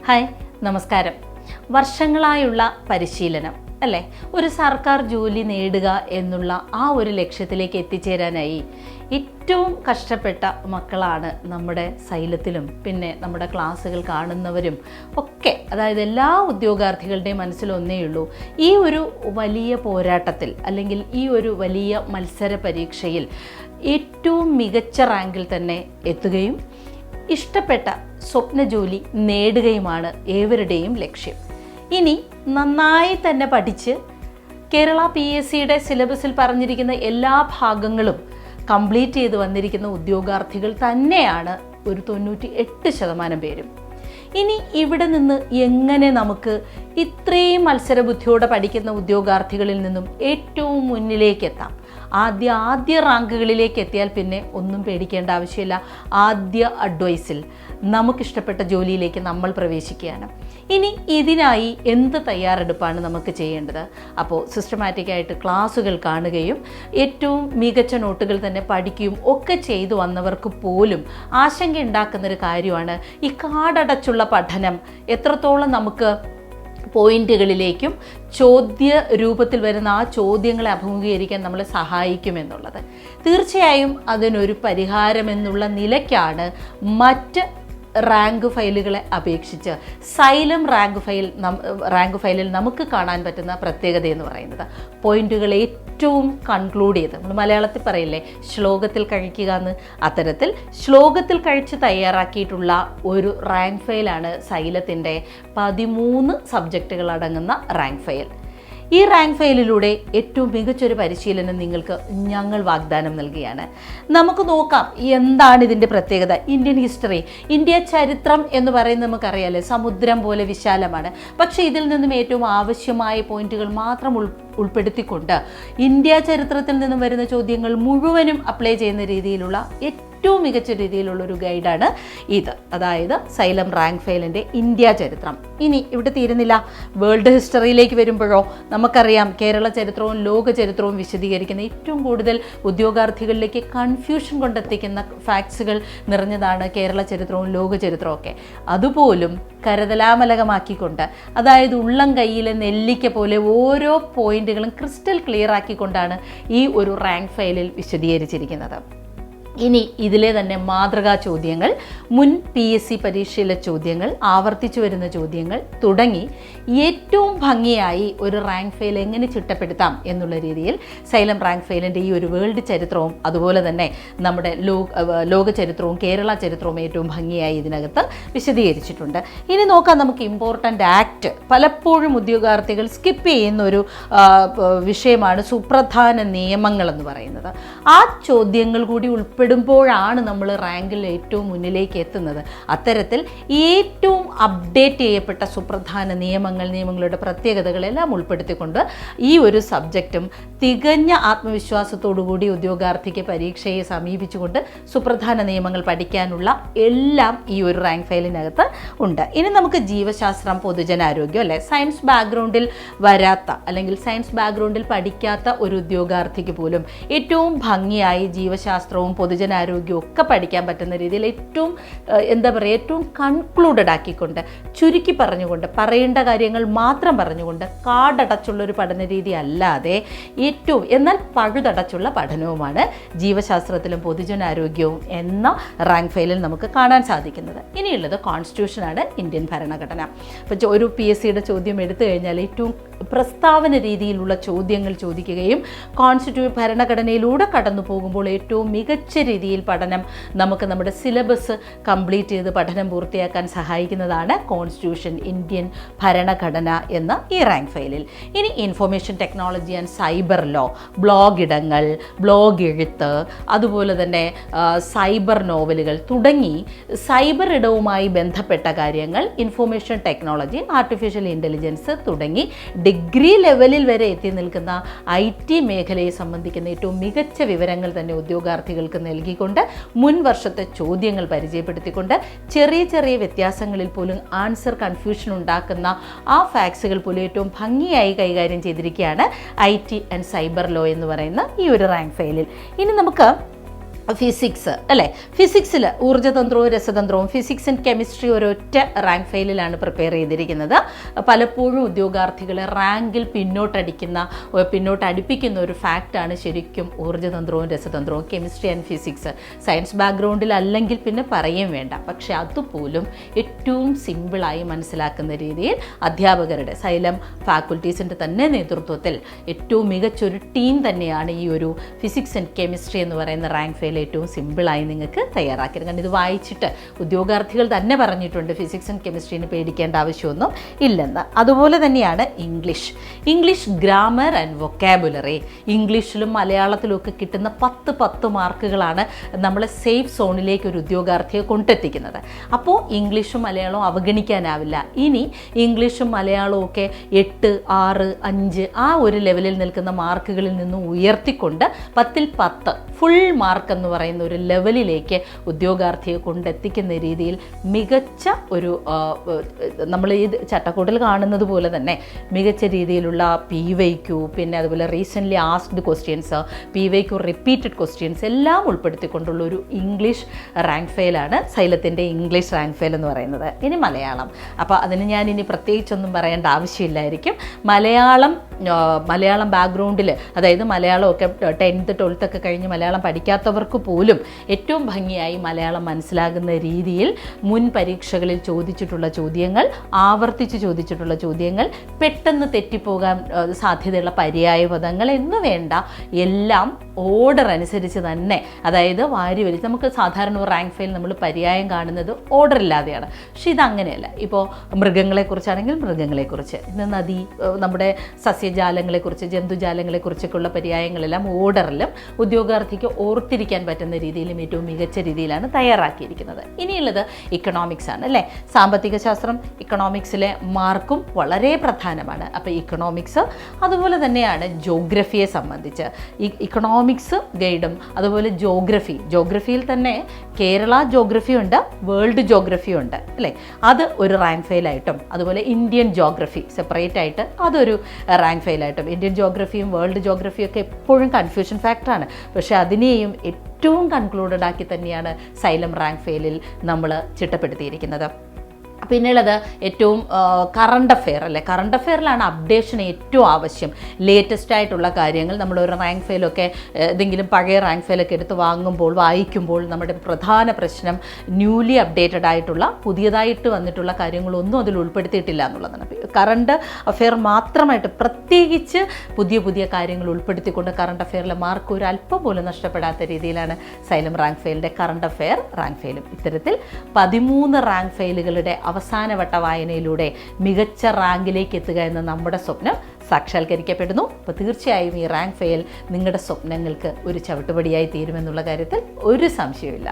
Hi, നമസ്കാരം. വർഷങ്ങളായുള്ള പരിശീലനം അല്ലേ, ഒരു സർക്കാർ ജോലി നേടുക എന്നുള്ള ആ ഒരു ലക്ഷ്യത്തിലേക്ക് എത്തിച്ചേരാനായി ഏറ്റവും കഷ്ടപ്പെട്ട മക്കളാണ് നമ്മുടെ സൈലത്തിലും പിന്നെ നമ്മുടെ ക്ലാസ്സുകൾ കാണുന്നവരും ഒക്കെ. അതായത് എല്ലാ ഉദ്യോഗാർത്ഥികളുടെയും മനസ്സിലൊന്നേ ഉള്ളൂ, ഈ ഒരു വലിയ പോരാട്ടത്തിൽ അല്ലെങ്കിൽ ഈ ഒരു വലിയ മത്സര പരീക്ഷയിൽ ഏറ്റവും മികച്ച റാങ്കിൽ തന്നെ എത്തുകയും ഇഷ്ടപ്പെട്ട സ്വപ്ന ജോലി നേടുകയുമാണ് ഏവരുടെയും ലക്ഷ്യം. ഇനി നന്നായി തന്നെ പഠിച്ച് കേരള PSCയുടെ സിലബസിൽ പറഞ്ഞിരിക്കുന്ന എല്ലാ ഭാഗങ്ങളും കംപ്ലീറ്റ് ചെയ്ത് വന്നിരിക്കുന്ന ഉദ്യോഗാർത്ഥികൾ തന്നെയാണ് ഒരു 98% പേരും. ഇനി ഇവിടെ നിന്ന് എങ്ങനെ നമുക്ക് ഇത്രയും മത്സരബുദ്ധിയോടെ പഠിക്കുന്ന ഉദ്യോഗാർത്ഥികളിൽ നിന്നും ഏറ്റവും മുന്നിലേക്ക് എത്താം? ആദ്യ റാങ്കുകളിലേക്ക് എത്തിയാൽ പിന്നെ ഒന്നും പേടിക്കേണ്ട ആവശ്യമില്ല. ആദ്യ അഡ്വൈസിൽ നമുക്കിഷ്ടപ്പെട്ട ജോലിയിലേക്ക് നമ്മൾ പ്രവേശിക്കുകയാണ്. ഇനി ഇതിനായി എന്ത് തയ്യാറെടുപ്പാണ് നമുക്ക് ചെയ്യേണ്ടത്? അപ്പോൾ സിസ്റ്റമാറ്റിക്കായിട്ട് ക്ലാസ്സുകൾ കാണുകയും ഏറ്റവും മികച്ച നോട്ടുകൾ തന്നെ പഠിക്കുകയും ഒക്കെ ചെയ്തു വന്നവർക്ക് പോലും ആശങ്ക ഉണ്ടാക്കുന്നൊരു കാര്യമാണ് ഈ കാടടച്ചുള്ള പഠനം എത്രത്തോളം നമുക്ക് പോയിന്റുകളിലേക്കും ചോദ്യ രൂപത്തിൽ വരുന്ന ആ ചോദ്യങ്ങളെ അഭിമുഖീകരിക്കാൻ നമ്മളെ സഹായിക്കുമെന്നുള്ളത്. തീർച്ചയായും അതിനൊരു പരിഹാരമെന്നുള്ള നിലയ്ക്കാണ് മറ്റ് റാങ്ക് ഫയലുകളെ അപേക്ഷിച്ച് സൈലം റാങ്ക് ഫയലിൽ നമുക്ക് കാണാൻ പറ്റുന്ന പ്രത്യേകത എന്ന് പറയുന്നത് പോയിന്റുകൾ ഏറ്റവും കൺക്ലൂഡ് ചെയ്ത്, നമ്മൾ മലയാളത്തിൽ പറയില്ലേ ശ്ലോകത്തിൽ കഴിക്കുക എന്ന്, അത്തരത്തിൽ ശ്ലോകത്തിൽ കഴിച്ച് തയ്യാറാക്കിയിട്ടുള്ള ഒരു റാങ്ക് ഫയലാണ് സൈലത്തിൻ്റെ 13 സബ്ജക്റ്റുകൾ അടങ്ങുന്ന റാങ്ക് ഫയൽ. ഈ റാങ്ക് ഫയലിലൂടെ ഏറ്റവും മികച്ചൊരു പരിശീലനം നിങ്ങൾക്ക് ഞങ്ങൾ വാഗ്ദാനം നൽകുകയാണ്. നമുക്ക് നോക്കാം എന്താണ് ഇതിൻ്റെ പ്രത്യേകത. ഇന്ത്യൻ ഹിസ്റ്ററി, ഇന്ത്യ ചരിത്രം എന്ന് പറയുന്നത് നമുക്കറിയാലോ, സമുദ്രം പോലെ വിശാലമാണ്. പക്ഷേ ഇതിൽ നിന്നും ഏറ്റവും ആവശ്യമായ പോയിന്റുകൾ മാത്രം ഉൾപ്പെടുത്തിക്കൊണ്ട് ഇന്ത്യ ചരിത്രത്തിൽ നിന്നും വരുന്ന ചോദ്യങ്ങൾ മുഴുവനും അപ്ലൈ ചെയ്യുന്ന രീതിയിലുള്ള ഏറ്റവും മികച്ച രീതിയിലുള്ളൊരു ഗൈഡാണ് ഇത്. അതായത് സൈലം റാങ്ക് ഫയലിൻ്റെ ഇന്ത്യ ചരിത്രം. ഇനി ഇവിടെ തീരുന്നില്ല, വേൾഡ് ഹിസ്റ്ററിയിലേക്ക് വരുമ്പോഴോ നമുക്കറിയാം കേരള ചരിത്രവും ലോക ചരിത്രവും വിശദീകരിക്കുന്ന ഏറ്റവും കൂടുതൽ ഉദ്യോഗാർത്ഥികളിലേക്ക് കൺഫ്യൂഷൻ കൊണ്ടെത്തിക്കുന്ന ഫാക്ട്സുകൾ നിറഞ്ഞതാണ് കേരള ചരിത്രവും ലോക ചരിത്രവും ഒക്കെ. അതുപോലും കരതലാമലകമാക്കിക്കൊണ്ട്, അതായത് ഉള്ളം കയ്യിലെ നെല്ലിക്ക പോലെ ഓരോ പോയിന്റുകളും ക്രിസ്റ്റൽ ക്ലിയർ ആക്കിക്കൊണ്ടാണ് ഈ ഒരു റാങ്ക് ഫയലിൽ വിശദീകരിച്ചിരിക്കുന്നത്. ഇനി ഇതിലെ തന്നെ മാതൃകാ ചോദ്യങ്ങൾ, മുൻ PSC പരീക്ഷയിലെ ചോദ്യങ്ങൾ, ആവർത്തിച്ചു വരുന്ന ചോദ്യങ്ങൾ തുടങ്ങി ഏറ്റവും ഭംഗിയായി ഒരു റാങ്ക് ഫയൽ എങ്ങനെ ചിട്ടപ്പെടുത്താം എന്നുള്ള രീതിയിൽ സൈലം റാങ്ക് ഫയലിൻ്റെ ഈ ഒരു വേൾഡ് ചരിത്രവും അതുപോലെ തന്നെ നമ്മുടെ ലോക ചരിത്രവും കേരള ചരിത്രവും ഏറ്റവും ഭംഗിയായി ഇതിനകത്ത് വിശദീകരിച്ചിട്ടുണ്ട്. ഇനി നോക്കാം നമുക്ക് ഇമ്പോർട്ടൻ്റ് ആക്ട്. പലപ്പോഴും ഉദ്യോഗാർത്ഥികൾ സ്കിപ്പ് ചെയ്യുന്ന ഒരു വിഷയമാണ് സുപ്രധാന നിയമങ്ങൾ എന്ന് പറയുന്നത്. ആ ചോദ്യങ്ങൾ കൂടി ഉൾപ്പെടുമ്പോഴാണ് നമ്മൾ റാങ്കിൽ ഏറ്റവും മുന്നിലേക്ക് എത്തുന്നത്. അത്തരത്തിൽ ഏറ്റവും അപ്ഡേറ്റ് ചെയ്യപ്പെട്ട സുപ്രധാന നിയമങ്ങളുടെ പ്രത്യേകതകളെല്ലാം ഉൾപ്പെടുത്തിക്കൊണ്ട് ഈ ഒരു സബ്ജക്റ്റും തികഞ്ഞ ആത്മവിശ്വാസത്തോടുകൂടി ഉദ്യോഗാർത്ഥിക്ക് പരീക്ഷയെ സമീപിച്ചുകൊണ്ട് സുപ്രധാന നിയമങ്ങൾ പഠിക്കാനുള്ള എല്ലാം ഈ ഒരു റാങ്ക് ഫയലിനകത്ത് ഉണ്ട്. ഇനി നമുക്ക് ജീവശാസ്ത്രം, പൊതുജനാരോഗ്യം അല്ലെ, സയൻസ് ബാക്ക്ഗ്രൗണ്ടിൽ വരാത്ത അല്ലെങ്കിൽ സയൻസ് ബാക്ക്ഗ്രൗണ്ടിൽ പഠിക്കാത്ത ഒരു ഉദ്യോഗാർത്ഥിക്ക് പോലും ഏറ്റവും ഭംഗിയായി ജീവശാസ്ത്രവും പൊതുജനാരോഗ്യവും ഒക്കെ പഠിക്കാൻ പറ്റുന്ന രീതിയിൽ ഏറ്റവും കൺക്ലൂഡഡ് ആക്കിക്കൊണ്ട്, ചുരുക്കി പറഞ്ഞുകൊണ്ട്, പറയേണ്ട കാര്യങ്ങൾ മാത്രം പറഞ്ഞുകൊണ്ട്, കാടടച്ചുള്ളൊരു പഠന രീതി അല്ലാതെ എന്നാൽ പഴുതടച്ചുള്ള പഠനവുമാണ് ജീവശാസ്ത്രത്തിലും പൊതുജനാരോഗ്യവും എന്ന റാങ്ക് ഫയലിൽ നമുക്ക് കാണാൻ സാധിക്കുന്നത്. ഇനിയുള്ളത് കോൺസ്റ്റിറ്റ്യൂഷനാണ്, ഇന്ത്യൻ ഭരണഘടന. അപ്പോൾ ഒരു PSCയുടെ ചോദ്യം എടുത്തു കഴിഞ്ഞാൽ ഏറ്റവും പ്രസ്താവന രീതിയിലുള്ള ചോദ്യങ്ങൾ ചോദിക്കുകയും ഭരണഘടനയിലൂടെ കടന്നു പോകുമ്പോൾ ഏറ്റവും മികച്ച രീതിയിൽ പഠനം നമുക്ക് നമ്മുടെ സിലബസ് കംപ്ലീറ്റ് ചെയ്ത് പഠനം പൂർത്തിയാക്കാൻ സഹായിക്കുന്നതാണ് കോൺസ്റ്റിറ്റ്യൂഷൻ, ഇന്ത്യൻ ഭരണഘടന എന്ന ഈ റാങ്ക് ഫയലിൽ. ഇനി information technology and cyber law, blog ഇടങ്ങൾ, ബ്ലോഗ് എഴുത്ത്, അതുപോലെ തന്നെ സൈബർ നോവലുകൾ തുടങ്ങി സൈബർ ഇടവുമായി ബന്ധപ്പെട്ട കാര്യങ്ങൾ, ഇൻഫർമേഷൻ ടെക്നോളജി, ആർട്ടിഫിഷ്യൽ ഇൻ്റലിജൻസ് തുടങ്ങി ഡിഗ്രി ലെവലിൽ വരെ എത്തി നിൽക്കുന്ന IT മേഖലയെ സംബന്ധിക്കുന്ന ഏറ്റവും മികച്ച വിവരങ്ങൾ തന്നെ ഉദ്യോഗാർത്ഥികൾക്ക് നൽകിക്കൊണ്ട്, മുൻ വർഷത്തെ ചോദ്യങ്ങൾ പരിചയപ്പെടുത്തിക്കൊണ്ട്, ചെറിയ വ്യത്യാസങ്ങളിൽ പോലും ആൻസർ കൺഫ്യൂഷൻ ഉണ്ടാക്കുന്ന ആ ഫാക്ട്സുകൾ പോലും ഏറ്റവും ഭംഗിയായി കൈകാര്യം ചെയ്തിരിക്കുകയാണ് IT ആൻഡ് സൈബർ ലോ എന്ന് പറയുന്ന ഈ ഒരു റാങ്ക് ഫയലിൽ. ഇനി നമുക്ക് ഫിസിക്സ് അല്ലേ, ഫിസിക്സിൽ ഊർജ്ജതന്ത്രവും രസതന്ത്രവും, ഫിസിക്സ് ആൻഡ് കെമിസ്ട്രി ഒരൊറ്റ റാങ്ക് ഫയലിലാണ് പ്രിപ്പയർ ചെയ്തിരിക്കുന്നത്. പലപ്പോഴും ഉദ്യോഗാർത്ഥികളെ റാങ്കിൽ പിന്നോട്ടടിപ്പിക്കുന്ന ഒരു ഫാക്റ്റാണ് ശരിക്കും ഊർജ്ജതന്ത്രവും രസതന്ത്രവും, കെമിസ്ട്രി ആൻഡ് ഫിസിക്സ്. സയൻസ് ബാക്ക്ഗ്രൗണ്ടിൽ അല്ലെങ്കിൽ പിന്നെ പറയുകയും വേണ്ട. പക്ഷേ അതുപോലും ഏറ്റവും സിമ്പിളായി മനസ്സിലാക്കുന്ന രീതിയിൽ അധ്യാപകരുടെ സൈലം ഫാക്കൽറ്റീസിൻ്റെ തന്നെ നേതൃത്വത്തിൽ ഏറ്റവും മികച്ചൊരു ടീം തന്നെയാണ് ഈ ഒരു ഫിസിക്സ് ആൻഡ് കെമിസ്ട്രി എന്ന് പറയുന്ന റാങ്ക് ഫയൽ ഏറ്റവും സിമ്പിളായി നിങ്ങൾക്ക് തയ്യാറാക്കിയത്. കാരണം ഇത് വായിച്ചിട്ട് ഉദ്യോഗാർത്ഥികൾ തന്നെ പറഞ്ഞിട്ടുണ്ട് ഫിസിക്സ് ആൻഡ് കെമിസ്ട്രീന് പേടിക്കേണ്ട ആവശ്യമൊന്നും ഇല്ലെന്ന്. അതുപോലെ തന്നെയാണ് ഇംഗ്ലീഷ് ഗ്രാമർ ആൻഡ് വൊക്കാബുലറി. ഇംഗ്ലീഷിലും മലയാളത്തിലും ഒക്കെ കിട്ടുന്ന 10 മാർക്കുകളാണ് നമ്മളെ സേഫ് സോണിലേക്ക് ഒരു ഉദ്യോഗാർത്ഥിയെ കൊണ്ടെത്തിക്കുന്നത്. അപ്പോൾ ഇംഗ്ലീഷും മലയാളവും അവഗണിക്കാനാവില്ല. ഇനി ഇംഗ്ലീഷും മലയാളവും ഒക്കെ 8, 6, 5 ആ ഒരു ലെവലിൽ നിൽക്കുന്ന മാർക്കുകളിൽ നിന്നും ഉയർത്തിക്കൊണ്ട് 10ൽ 10 ഫുൾ മാർക്ക് എന്ന് പറയുന്ന ഒരു ലെവലിലേക്ക് ഉദ്യോഗാർത്ഥിയെ കൊണ്ടെത്തിക്കുന്ന രീതിയിൽ മികച്ച ഒരു നമ്മൾ ഈ ചട്ടക്കൂട്ടിൽ കാണുന്നത് പോലെ തന്നെ മികച്ച രീതിയിലുള്ള PYQ, പിന്നെ അതുപോലെ recently asked questions, PYQ repeated questions എല്ലാം ഉൾപ്പെടുത്തിക്കൊണ്ടുള്ള ഒരു ഇംഗ്ലീഷ് റാങ്ക് ഫയലാണ് സൈലത്തിൻ്റെ ഇംഗ്ലീഷ് റാങ്ക് ഫയൽ എന്ന് പറയുന്നത്. ഇനി മലയാളം. അപ്പോൾ അതിന് ഞാൻ ഇനി പ്രത്യേകിച്ചൊന്നും പറയേണ്ട ആവശ്യമില്ലായിരിക്കും. മലയാളം ബാക്ക്ഗ്രൗണ്ടിൽ, അതായത് മലയാളമൊക്കെ 10th 12th ഒക്കെ കഴിഞ്ഞ് മലയാളം പഠിക്കാത്തവർക്ക് പോലും ഏറ്റവും ഭംഗിയായി മലയാളം മനസ്സിലാകുന്ന രീതിയിൽ മുൻ പരീക്ഷകളിൽ ചോദിച്ചിട്ടുള്ള ചോദ്യങ്ങൾ, ആവർത്തിച്ച് ചോദിച്ചിട്ടുള്ള ചോദ്യങ്ങൾ, പെട്ടെന്ന് തെറ്റിപ്പോകാൻ സാധ്യതയുള്ള പര്യായ പദങ്ങൾ എന്ന് വേണ്ട എല്ലാം ഓർഡർ അനുസരിച്ച് തന്നെ, അതായത് വാരി വലിച്ച് നമുക്ക് സാധാരണ ഒരു റാങ്ക് ഫയൽ നമ്മൾ പര്യായം കാണുന്നത് ഓർഡർ ഇല്ലാതെയാണ്. പക്ഷെ ഇതങ്ങനെയല്ല. ഇപ്പോൾ മൃഗങ്ങളെക്കുറിച്ചാണെങ്കിൽ മൃഗങ്ങളെക്കുറിച്ച്, ഇന്ന് നദി, നമ്മുടെ സസ്യജാലങ്ങളെക്കുറിച്ച്, ജന്തുജാലങ്ങളെക്കുറിച്ചൊക്കെയുള്ള പര്യായങ്ങളെല്ലാം ഓർഡറിലും ഉദ്യോഗാർത്ഥിക്ക് ഓർത്തിരിക്കാൻ പറ്റുന്ന രീതിയിലും ഏറ്റവും മികച്ച രീതിയിലാണ് തയ്യാറാക്കിയിരിക്കുന്നത്. ഇനിയുള്ളത് ഇക്കണോമിക്സ് ആണ് അല്ലേ. സാമ്പത്തിക ശാസ്ത്രം, ഇക്കണോമിക്സിലെ മാർക്കും വളരെ പ്രധാനമാണ്. അപ്പോൾ ഇക്കണോമിക്സ്, അതുപോലെ തന്നെയാണ് ജോഗ്രഫിയെ സംബന്ധിച്ച് ഇക്കണോമിക്സ് ഗൈഡും, അതുപോലെ ജോഗ്രഫിയിൽ തന്നെ കേരള ജോഗ്രഫി ഉണ്ട്, വേൾഡ് ജോഗ്രഫി ഉണ്ട് അല്ലേ. അത് ഒരു റാങ്ക് ഫെയിലായിട്ടും, അതുപോലെ ഇന്ത്യൻ ജോഗ്രഫി സെപ്പറേറ്റ് ആയിട്ട് അതൊരു റാങ്ക് ഫെയിലായിട്ടും. ഇന്ത്യൻ ജോഗ്രഫിയും വേൾഡ് ജോഗ്രഫിയും ഒക്കെ എപ്പോഴും കൺഫ്യൂഷൻ ഫാക്ടറാണ്. പക്ഷേ അതിനെയും ഏറ്റവും കൺക്ലൂഡഡ് ആക്കി തന്നെയാണ് സൈലം റാങ്ക് ഫെയിലിൽ നമ്മൾ ചിട്ടപ്പെടുത്തിയിരിക്കുന്നത്. പിന്നെയുള്ളത് ഏറ്റവും കറണ്ട് അഫെയർ അല്ലേ. കറണ്ട് അഫെയറിലാണ് അപ്ഡേഷൻ ഏറ്റവും ആവശ്യം. ലേറ്റസ്റ്റ് ആയിട്ടുള്ള കാര്യങ്ങൾ നമ്മളൊരു റാങ്ക് ഫെയിലൊക്കെ ഏതെങ്കിലും പഴയ റാങ്ക് ഫെയിലൊക്കെ എടുത്ത് വായിക്കുമ്പോൾ നമ്മുടെ പ്രധാന പ്രശ്നം ന്യൂലി അപ്ഡേറ്റഡ് ആയിട്ടുള്ള പുതിയതായിട്ട് വന്നിട്ടുള്ള കാര്യങ്ങളൊന്നും അതിൽ ഉൾപ്പെടുത്തിയിട്ടില്ല എന്നുള്ളതാണ്. കറണ്ട് അഫെയർ മാത്രമായിട്ട് പ്രത്യേകിച്ച് പുതിയ കാര്യങ്ങൾ ഉൾപ്പെടുത്തിക്കൊണ്ട് കറണ്ട് അഫെയറിലെ മാർക്ക് ഒരു അല്പം പോലും നഷ്ടപ്പെടാത്ത രീതിയിലാണ് സൈലം റാങ്ക് ഫെയിലിൻ്റെ കറണ്ട് അഫെയർ റാങ്ക് ഫെയിലും. ഇത്തരത്തിൽ 13 റാങ്ക് ഫെയിലുകളുടെ അവസാനവട്ട വായനയിലൂടെ മികച്ച റാങ്കിലേക്ക് എത്തുക എന്ന നമ്മുടെ സ്വപ്നം സാക്ഷാത്കരിക്കപ്പെടുന്നു. അപ്പോൾ തീർച്ചയായും ഈ റാങ്ക് ഫെയിൽ നിങ്ങളുടെ സ്വപ്നങ്ങൾക്ക് ഒരു ചവിട്ടുപടിയായി തീരുമെന്നുള്ള കാര്യത്തിൽ ഒരു സംശയവുമില്ല.